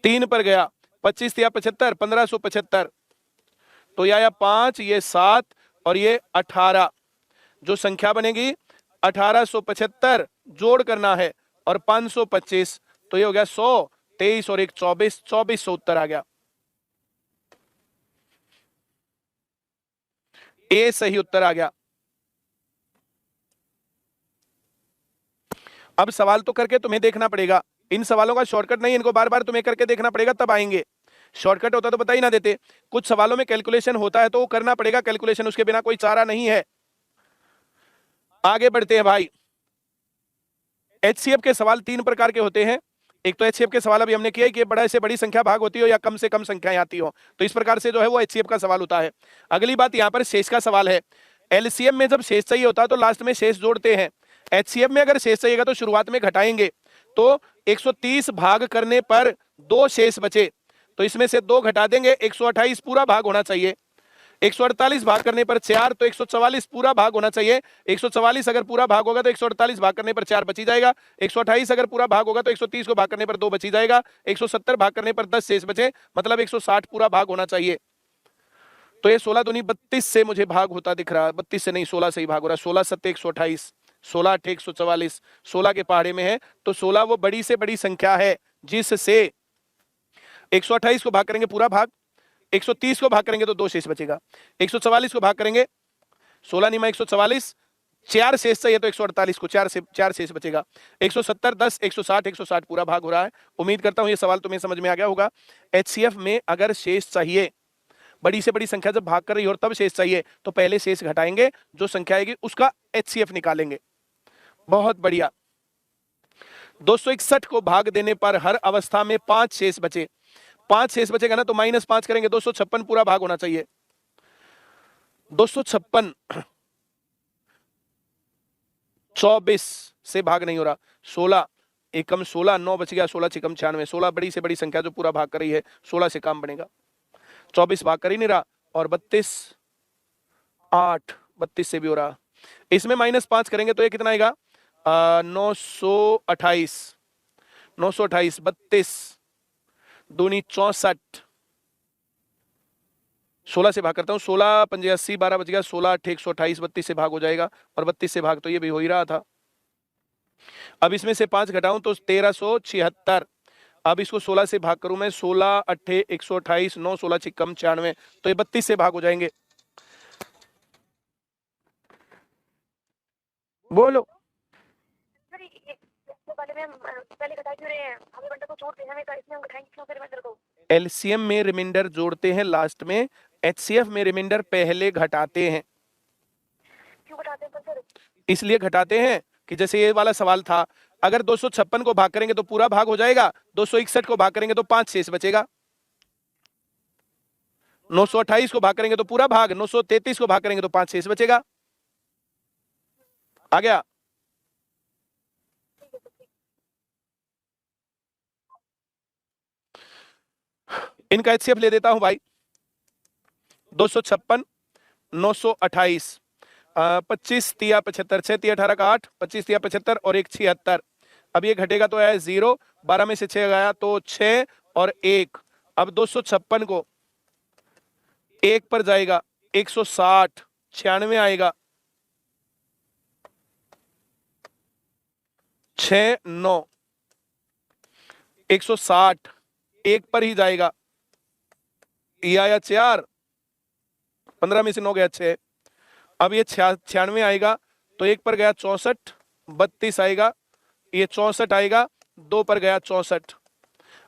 S1: 3 पर गया 25 या 75, 1575, तो यह आया 5, ये 7 और ये 18, जो संख्या बनेगी 1875 जोड़ करना है और 525, तो ये हो गया 100, 23 और 1 24, 2400 उत्तर आ गया। ए सही उत्तर आ गया। अब सवाल तो करके तुम्हें देखना पड़ेगा, इन सवालों का शॉर्टकट नहीं, इनको बार बार तुम्हें करके देखना पड़ेगा तब आएंगे। शॉर्टकट होता तो बता ही ना देते। कुछ सवालों में कैलकुलेशन होता है तो वो करना पड़ेगा कैलकुलेशन, उसके बिना कोई चारा नहीं है। आगे बढ़ते हैं भाई। एचसीएफ के सवाल 3 प्रकार के होते हैं। एक तो एचसीएफ के सवाल अभी हमने किया कि बड़ा से बड़ी संख्या भाग होती हो या कम से कम संख्याएं आती हो, तो इस प्रकार से जो है वो एचसीएफ का सवाल होता है। अगली बात यहाँ पर शेष का सवाल है। एलसीएम में जब शेष चाहिए होता है तो लास्ट में शेष जोड़ते हैं। एचसीएफ में अगर शेष चाहिएगा तो शुरुआत में घटाएंगे, तो 130 भाग करने पर 2 शेष बचे, तो इसमें से 2 घटा देंगे, 128 पूरा भाग होना चाहिए। 148 भाग करने पर 4, तो 144 पूरा भाग होना चाहिए। 144 अगर पूरा भाग होगा तो 148 भाग करने पर 4 बची जाएगा। 128 अगर पूरा भाग होगा तो 130 को भाग करने पर 2 बची जाएगा। 170 भाग करने पर 10 शेष बचे, मतलब 160 पूरा भाग होना चाहिए। तो ये 16 दूनी 32 से मुझे भाग होता दिख रहा है, 32 से नहीं 16 से ही भाग हो रहा है। 16 7 128, 16 8 144, 16 के पहाड़े में है, तो 16 वो बड़ी से बड़ी संख्या है जिससे 128 को भाग करेंगे पूरा भाग, 130 को भाग करेंगे तो 2 शेष बचेगा, 144 को भाग करेंगे 16 निमा 144, 4 शेष चाहिए तो 148 को 4 शेष बचेगा। 170 10 160 160 पूरा भाग हो रहा है। उम्मीद करता हूं ये सवाल तुम्हें समझ में आ गया होगा। एचसीएफ में अगर शेष चाहिए, बड़ी से बड़ी संख्या जब भाग कर रही हो और तब शेष चाहिए, तो पहले शेष घटाएंगे, जो संख्या आएगी उसका एचसीएफ निकालेंगे। बहुत बढ़िया। 261 को भाग देने पर हर अवस्था में 5 शेष बचे, 5 शेष बचेगा ना, तो -5 करेंगे, 256 पूरा भाग होना चाहिए। 256 24 से भाग नहीं हो रहा, 16 एकम 16, 9 बच गया, 16 छिकम 96, 16 बड़ी से बड़ी संख्या जो पूरा भाग कर रही है, 16 से काम बनेगा। 24 भाग कर ही नहीं रहा, और 32 8, 32 से भी हो रहा। इसमें -5 करेंगे तो ये कितना आएगा 928, 928 32 दूनी 64, 16 से भाग करता हूं, 16 5 80, 12 बच गया, 16 8 128, 32 से भाग हो जाएगा, और 32 से भाग तो ये भी हो ही रहा था। अब इसमें से 5 घटाऊं तो 1376, अब इसको 16 से भाग करूं मैं, 16 8 128, 9 16 छिकम 96, तो ये 32 से भाग हो जाएंगे। बोलो। एलसीएम में रिमाइंडर जोड़ते हैं लास्ट में, एचसीएफ में रिमाइंडर पहले घटाते हैं।
S3: क्यों घटाते हैं सर?
S1: इसलिए घटाते हैं कि जैसे ये वाला सवाल था, अगर 256 को भाग करेंगे तो पूरा भाग हो जाएगा, 261 को भाग करेंगे तो 5 शेष बचेगा, 928 को भाग करेंगे तो पूरा भाग, 933 को भाग करेंगे तो 5 शेष बचेगा। आ गया। इनका एचसीएफ ले देता हूं भाई, 256 928, 25 तिया 75, 6 तिया 18 का 8, 25 तिया 75 और 1 76। अब ये घटेगा तो आया 0, 12 में से 6 गया तो 6 और 1। अब 256 को 1 पर जाएगा 160, 96 आएगा, 6 9, 160 1 पर ही जाएगा, ये आया 4, 15 में से 9 गया 6। अब ये 96 आएगा तो 1 पर गया 64, 32 आएगा, ये 64 आएगा, 2 पर गया 64।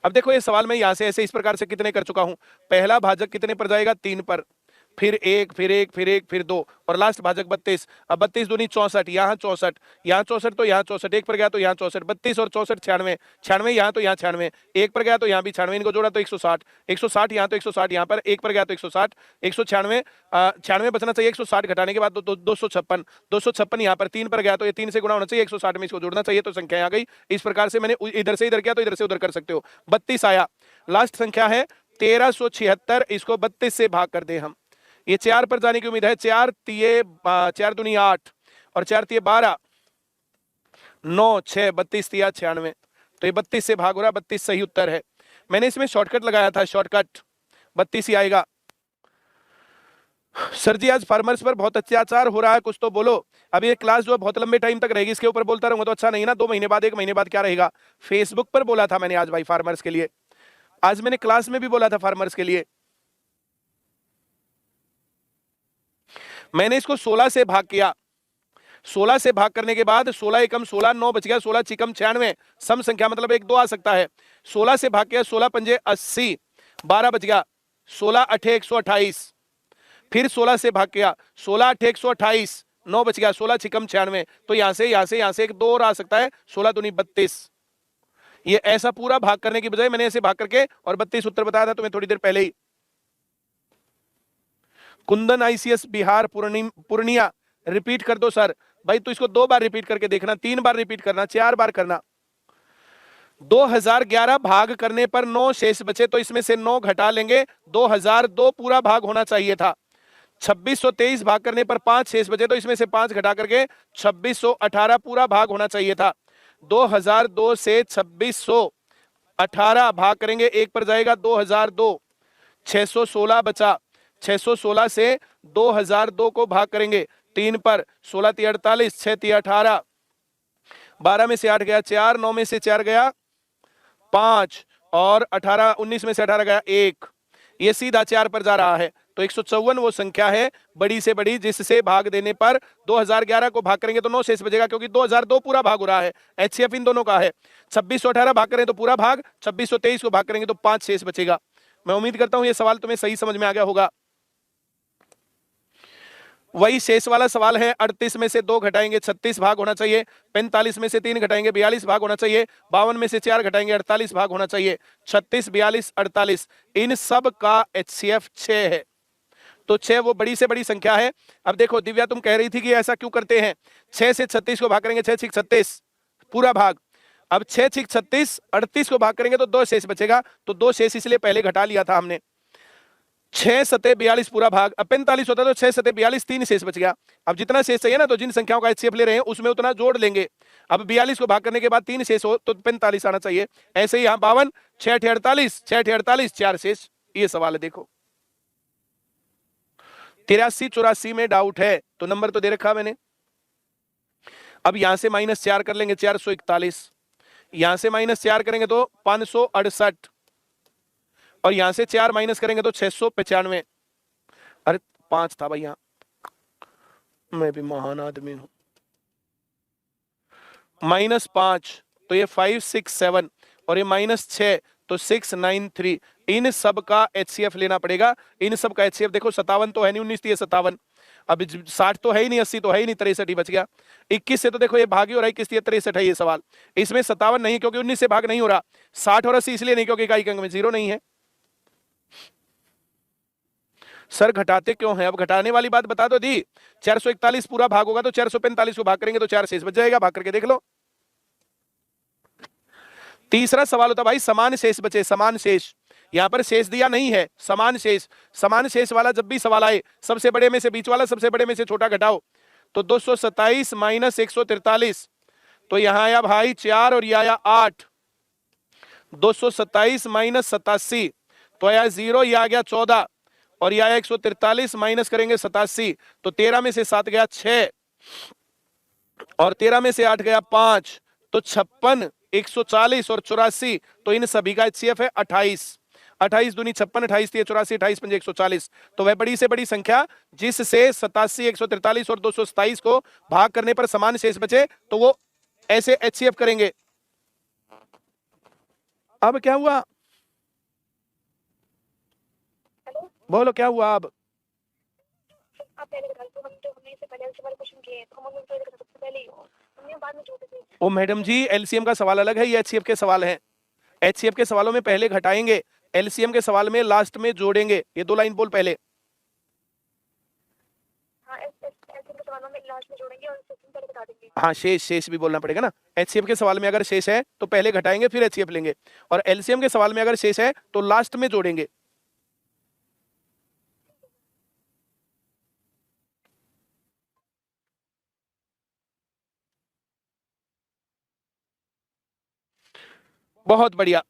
S1: अब देखो ये सवाल मैं यहां से ऐसे इस प्रकार से कितने कर चुका हूं। पहला भाजक कितने पर जाएगा, 3 पर, फिर 1, फिर 1, फिर 1, फिर 2, और लास्ट भाजक 32। अब 32 दूनी 64, यहाँ 64, यहाँ 64, तो यहाँ 64, 1 पर गया तो यहाँ 64, 32 और 64 96, 96 यहाँ तो यहाँ 96, 1 पर गया तो यहाँ भी 96, इनको जोड़ा तो 160, 160 यहाँ तो 160, यहाँ पर 1 पर गया तो 160, 196, 96 बचना चाहिए, 160 घटाने के बाद 256, 256 यहाँ पर 3 पर गया तो ये 3 से गुणा होना चाहिए, 160 में इसको जोड़ना चाहिए, तो संख्या आ गई। इस प्रकार से मैंने इधर से इधर किया तो इधर से उधर कर सकते हो। 32 आया, लास्ट संख्या है 1376, इसको 32 से भाग कर दे हम, ये 4 पर जाने की उम्मीद है। 4 दूनी 8 और 4 तिये 12, 9, 6, 32 तिया 96, तो ये 32 से भाग हो रहा, 32 सही उत्तर है। मैंने इसमें शॉर्टकट लगाया था, शॉर्टकट 32 ही आएगा। सर जी आज फार्मर्स पर बहुत अत्याचार हो रहा है, कुछ तो बोलो। अब ये क्लास जो है बहुत लंबे टाइम तक रहेगी, इसके ऊपर बोलता रहूंगा तो अच्छा नहीं ना। 2 महीने बाद, 1 महीने बाद क्या रहेगा। फेसबुक पर बोला था मैंने आज भाई फार्मर्स के लिए, आज मैंने क्लास में भी बोला था फार्मर्स के लिए। मैंने इसको 16 से भाग किया, 16 से भाग करने के बाद 16 एकम 16, 9 बच गया, 16 चिकम 96, सम संख्या मतलब 1 2 आ सकता है। 16 से भाग किया, 16 पंजे 80, 12 बच गया, 16 अठे 128, फिर 16 से भाग किया, 16 अठे 128, 9 बच गया, 16 चिकम 96, तो यहां से 1 2 और आ सकता है, 16 दूनी 32। ये ऐसा पूरा भाग करने की बजाय मैंने ऐसे भाग करके और 32 उत्तर बताया था तुम्हें थोड़ी देर पहले ही। कुंदन आईसीएस बिहार पूर्णिया, रिपीट कर दो सर। भाई तो इसको 2 बार रिपीट करके देखना, 3 बार रिपीट करना, 4 बार करना। 2011 भाग करने पर 9 शेष बचे, तो इसमें से 9 घटा लेंगे, 2002 पूरा भाग होना चाहिए था। 2623 भाग करने पर 5 शेष बचे, तो इसमें से 5 घटा करके 2618 पूरा भाग होना चाहिए था। 2002 से 2618 भाग करेंगे, 1 पर जाएगा 2002, 616 बचा, 616 से 2002 को भाग करेंगे 3 पर, 16 × 48, 6 × 18, 12 में से 8 गया 4, 9 में से 4 गया 5, और 18 19 में से 18 गया 1, ये सीधा 4 पर जा रहा है। तो 154 वो संख्या है बड़ी से बड़ी जिससे भाग देने पर 2011 को भाग करेंगे तो 9 शेष बचेगा, क्योंकि 2002 पूरा भाग हो रहा है, एचसीएफ इन दोनों का है। 2618 भाग करें तो पूरा भाग, 2623 को भाग करेंगे तो 5 शेष बचेगा। मैं उम्मीद करता हूं ये सवाल तुम्हें सही समझ में आ गया होगा। वही शेष वाला सवाल है, 38 में से 2 घटाएंगे 36 भाग होना चाहिए, 45 में से 3 घटाएंगे 42 भाग होना चाहिए, 52 में से 4 घटाएंगे 48 भाग होना चाहिए, 36 42 48, इन सब का एचसीएफ 6 है। तो 6 वो बड़ी से बड़ी संख्या है। अब देखो दिव्या तुम कह रही थी कि ऐसा क्यों करते हैं, 6 से 36 को भाग करेंगे 6 6 36 पूरा भाग। अब 6 6 36, 38 को भाग करेंगे तो 2 शेष बचेगा, तो 2 शेष इसलिए पहले घटा लिया था हमने। 6 सते 42 पूरा भाग, अब 45 होता तो 6 सते 42, 3 शेष बच गया। अब जितना शेष चाहिए ना, तो जिन संख्याओं का एचसीएफ ले रहे हैं उसमें उतना जोड़ लेंगे। अब 42 को भाग करने के बाद 3 शेष हो तो 45 आना चाहिए। ऐसे ही यहाँ 52, 6 × 48, 6 × 48, 4 शेष। ये सवाल है देखो। 83 84 में डाउट है तो नंबर तो दे रखा मैंने। अब यहां से -4 कर लेंगे 441, यहां से -4 करेंगे तो 568, और यहां से 4 माइनस करेंगे तो 695। अरे 5 था भैया, मैं भी महान आदमी हूं। -5 तो ये 567, और ये -6 तो 693। इन सब का एचसीएफ लेना पड़ेगा। इन सब का एचसीएफ देखो 57 तो है नहीं, 19 थी 57, अब 60 तो है ही नहीं, 80 तो है ही नहीं, 63 ही बच गया। 21 से तो देखो ये भागी हो रहा है, 21 63 है ये सवाल। इसमें 57 नहीं क्योंकि 19 से भाग नहीं हो रहा, 60 और 80 इसलिए नहीं क्योंकि इकाई अंक में 0 नहीं है। सर घटाते क्यों हैं, अब घटाने वाली बात बता दो दी। 441 पूरा भाग होगा तो 445 को भाग करेंगे तो 4 शेष बच जाएगा, भाग करके देख लो। तीसरा सवाल होता भाई समान शेष बचे, समान शेष। यहां पर शेष दिया नहीं है, समान शेष। समान शेष वाला जब भी सवाल आए, सबसे बड़े में से बीच वाला, सबसे बड़े में से छोटा घटाओ। तो 227 - 143, तो यहां आया भाई 4 और यह आया 8। 227 - 87 तो आया 0, यह आ गया 14, और यह आया 143 माइनस करेंगे 87, तो 13 में से 7 गया 6, और 13 में से 8 गया 5, तो 56, 140 और 84, तो इन सभी का एचसीएफ है 28। 28 दूनी 56, 28 3 84, 28 5 140। तो वह बड़ी से बड़ी संख्या जिससे 87, 143 और 227 को भाग करने पर समान शेष बचे, तो वो ऐसे एचसीएफ करेंगे। अब क्या हुआ, बोलो क्या हुआ अब?
S3: आप पहले बता दो, हम तो हमने इससे पहले एलसीएम वाले क्वेश्चन किए हैं, तो हम उनको सबसे पहले ही हमने बाद में जोड़े थे।
S1: ओ मैडम जी, एलसीएम का सवाल अलग है, ये एचसीएफ के सवाल हैं। एचसीएफ के सवालों में पहले घटाएंगे, एलसीएम के सवाल में लास्ट में जोड़ेंगे। ये 2 लाइन बोल पहले।
S3: हाँ, एलसीएम के सवालों में लास्ट में जोड़ेंगे और इससे पहले बता देंगे।
S1: हाँ, शेष भी बोलना पड़ेगा ना। एचसीएफ के सवाल में अगर शेष है तो पहले घटाएंगे फिर एचसीएफ लेंगे, और एलसीएम के सवाल में अगर शेष है तो लास्ट में जोड़ेंगे। बहुत बढ़िया।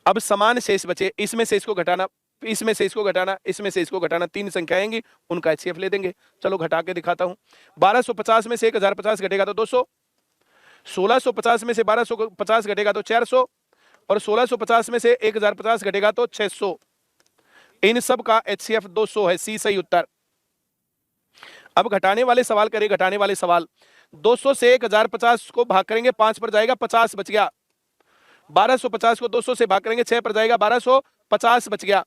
S1: अब समान शेष बचे, इसमें शेष को घटाना, इसमें शेष को घटाना, इसमें शेष को घटाना, 3 संख्या आएंगी, उनका एचसीएफ ले देंगे। चलो घटा के दिखाता हूं। 1250 में से 1050 घटेगा तो 200, 1650 में से 1250 घटेगा तो 400, और 1650 में से 1050 घटेगा तो 600। इन सब का एचसीएफ 200 है। सी सही उत्तर। अब घटाने वाले सवाल करें, घटाने वाले सवाल। 200 से 1050 को भाग करेंगे, 5 पर जाएगा, 50 बच गया। 1250 को 200 से भाग करेंगे, 6 पर जाएगा, 1250 बच गया।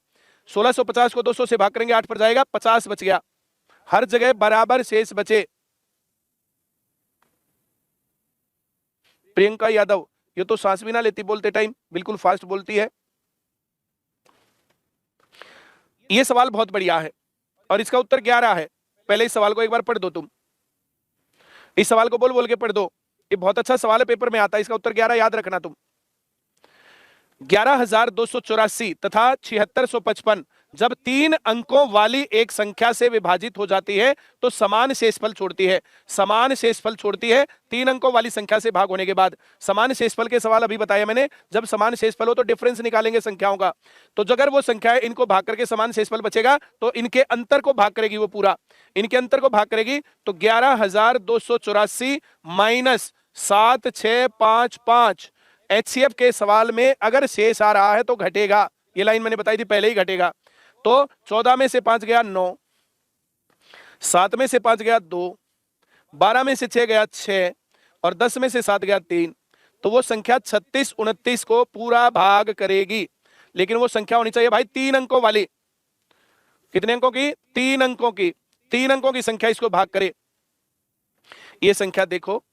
S1: 1650 को 200 से भाग करेंगे, 8 पर जाएगा, 50 बच गया। हर जगह बराबर शेष बचे। प्रियंका यादव, ये तो सांस भी ना लेती बोलते टाइम, बिल्कुल फास्ट बोलती है। ये सवाल बहुत बढ़िया है और इसका उत्तर 11 है। पहले इस सवाल को एक बार पढ़ दो तुम, इस सवाल को बोल बोल के पढ़ दो। ये बहुत अच्छा सवाल है, पेपर में आता है। इसका उत्तर 11 याद रखना तुम। 11,284 तथा 7655 जब 3 अंकों वाली एक संख्या से विभाजित हो जाती है तो समान शेषफल छोड़ती है। समान शेषफल छोड़ती है 3 अंकों वाली संख्या से भाग होने के बाद। समान शेषफल के सवाल अभी बताया मैंने। जब समान शेषफल हो तो डिफरेंस निकालेंगे संख्याओं का। तो अगर वो संख्या है, इनको भाग करके समान शेषफल बचेगा तो इनके अंतर को भाग करेगी, वो पूरा इनके अंतर को भाग करेगी। तो 11,284 माइनस 7655 एचसीएफ के सवाल में अगर शेष आ रहा है तो घटेगा। ये लाइन मैंने बताई थी, पहले ही घटेगा। तो 14 में से 5 गया 9, 7 में से 5 गया 2, 12 में से 6 गया 6, और 10 में से 7 गया 3। तो वो संख्या 36 29 को पूरा भाग करेगी। लेकिन वो संख्या होनी चाहिए भाई 3 अंकों वाली। कितने अंकों की? 3 अंकों की। 3 अंकों की संख्या इसको भाग करे। ये संख्या देखो,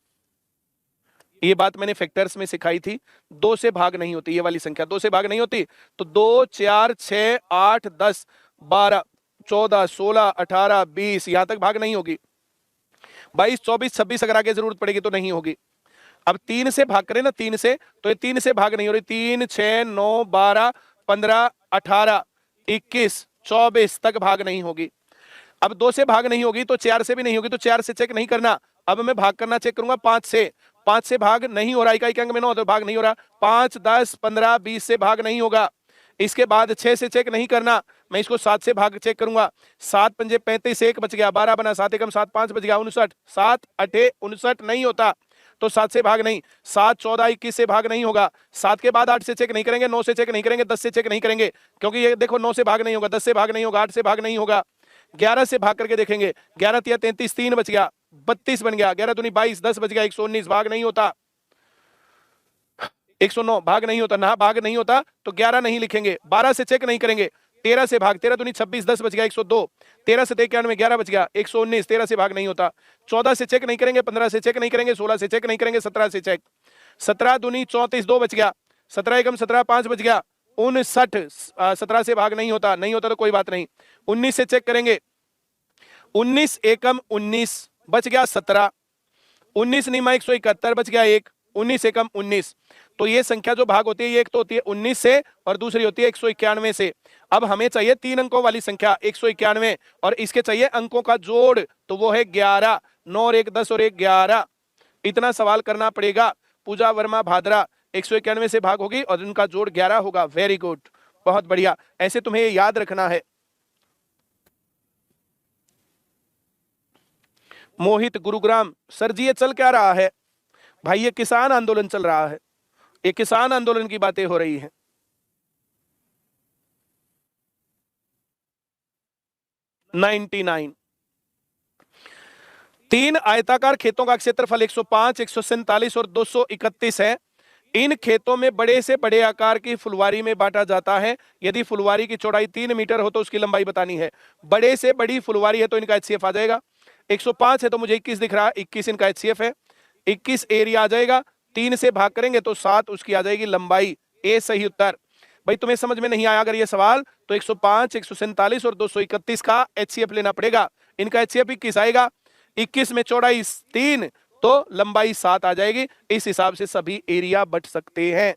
S1: ये बात मैंने फैक्टर्स में सिखाई थी। 2 से भाग नहीं होती, ये वाली संख्या 2 से भाग नहीं होती। तो 2 4 6 8 10 12 14 16 18 20 यहां तक भाग नहीं होगी। 22 24 26 अगर आगे जरूरत पड़ेगी तो नहीं होगी। अब 3 से भाग करें ना, 3 से, तो ये 3 से भाग नहीं हो रही। 3 6 9 12 15 18 21 24 तक भाग नहीं होगी। अब 2 से भाग नहीं होगी तो 4 से भी नहीं होगी। तो 4 से चेक नहीं करना। अब मैं भाग करना चेक करूंगा 5 से। 5 से भाग नहीं हो रहा, इकाई अंक में 9 तो भाग नहीं हो रहा। 5 10 15 20 से भाग नहीं होगा। इसके बाद 6 से चेक नहीं करना, मैं इसको 7 से भाग चेक करूंगा। 7 पंजे 35, 1 बच गया, 12 बना, 7 एकम 7 5 बच गया 59। 7 8 59 नहीं होता, तो 7 से भाग नहीं। 7 14 21 से भाग नहीं होगा। 7 के बाद 8 से चेक नहीं करेंगे, 9 से चेक नहीं करेंगे, 10 से चेक नहीं करेंगे, क्योंकि ये देखो 9 से भाग नहीं होगा, 10 से भाग नहीं होगा, 8 से भाग नहीं होगा। 11 से भाग करके देखेंगे। 11 तिया 33, 3 बच गया, 32 बन गया। 11 दूनी 22, 10 बच गया, 119 भाग नहीं होता। 109 भाग नहीं होता ना, भाग नहीं होता तो 11 नहीं लिखेंगे। 12 से चेक नहीं करेंगे। 13 से भाग, 13 दूनी 26, 10 बच गया, 102। 13 से 91, 11 बच गया, 119। 13 से भाग नहीं होता। 14 से चेक नहीं करेंगे, 15 से चेक नहीं करेंगे, 16 से चेक नहीं करेंगे, 17 से चेक। 17 दूनी 34, 2 बच गया। 17 एकम 17, 5 बच गया, 59। 17 से भाग नहीं होता, नहीं होता तो कोई बात नहीं। 19 से चेक करेंगे। 19 एकम 19 बच गया 17। 19 निमा 171 बच गया 1। 19 एकम 19। तो ये संख्या जो भाग होती है, ये एक तो होती है 19 से और दूसरी होती है 191 से। अब हमें चाहिए 3 अंकों वाली संख्या 191, और इसके चाहिए अंकों का जोड़, तो वो है 11। 9 और 1 10 और 1 11। इतना सवाल करना पड़ेगा। पूजा वर्मा भादरा 191 से भाग होगी और उनका जोड़ 11 होगा। वेरी गुड, बहुत बढ़िया। ऐसे तुम्हें ये याद रखना है। मोहित गुरुग्राम, सर जी ये चल क्या रहा है? भाई ये किसान आंदोलन चल रहा है, ये किसान आंदोलन की बातें हो रही हैं। तीन आयताकार खेतों का क्षेत्रफल 105, 147 और 231 है। इन खेतों में बड़े से बड़े आकार की फुलवारी में बांटा जाता है। यदि फुलवारी की चौड़ाई 3 मीटर हो तो उसकी लंबाई बतानी है। बड़े से बड़ी फुलवारी है तो इनका एचसीएफ आ जाएगा। 105 है तो मुझे 21 दिख रहा है, 21 इनका एचसीएफ है। 21 एरिया आ जाएगा, 3 से भाग करेंगे तो 7 उसकी आ जाएगी लंबाई। ए सही उत्तर। भाई तुम्हें समझ में नहीं आया अगर ये सवाल तो 105, 147 और 231 का एचसीएफ लेना पड़ेगा। इनका एचसीएफ 21 आएगा, 21 में चौड़ाई 3 तो लंबाई 7 आ जाएगी। इस हिसाब से सभी एरिया बट सकते हैं।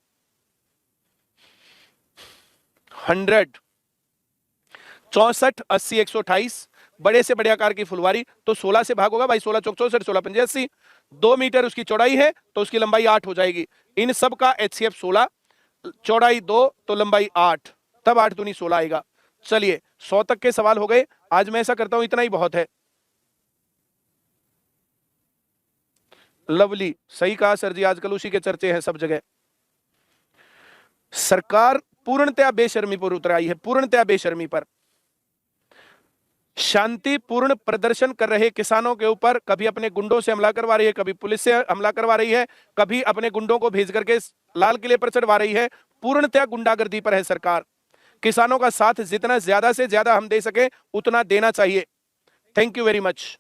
S1: 100, 64, 80, 128 बड़े से बड़े आकार की फुलवारी तो 16 से भाग होगा भाई। 16 चौक 64, 16 पंजे 80, 2 मीटर उसकी चौड़ाई है तो उसकी लंबाई 8 हो जाएगी। इन सब का एचसीएफ 16, चौड़ाई 2 तो लंबाई 8, तब 8 दूनी 16 आएगा। चलिए 100 तक के सवाल हो गए। आज मैं ऐसा करता हूं इतना ही बहुत है। लवली सही कहा सर जी, आजकल उसी के चर्चे हैं सब जगह। सरकार पूर्णतया बेशर्मी पर उतर आई है, पूर्णतया बेशर्मी पर। शांतिपूर्ण प्रदर्शन कर रहे किसानों के ऊपर कभी अपने गुंडों से हमला करवा रही है, कभी पुलिस से हमला करवा रही है, कभी अपने गुंडों को भेज करके लाल किले पर चढ़वा रही है। पूर्णतया गुंडागर्दी पर है सरकार। किसानों का साथ जितना ज्यादा से ज्यादा हम दे सके उतना देना चाहिए। Thank you very much.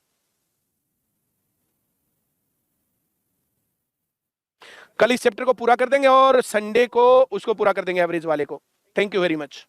S1: कल इस चैप्टर को पूरा कर देंगे और संडे को उसको पूरा कर देंगे एवरेज वाले को। Thank you very much.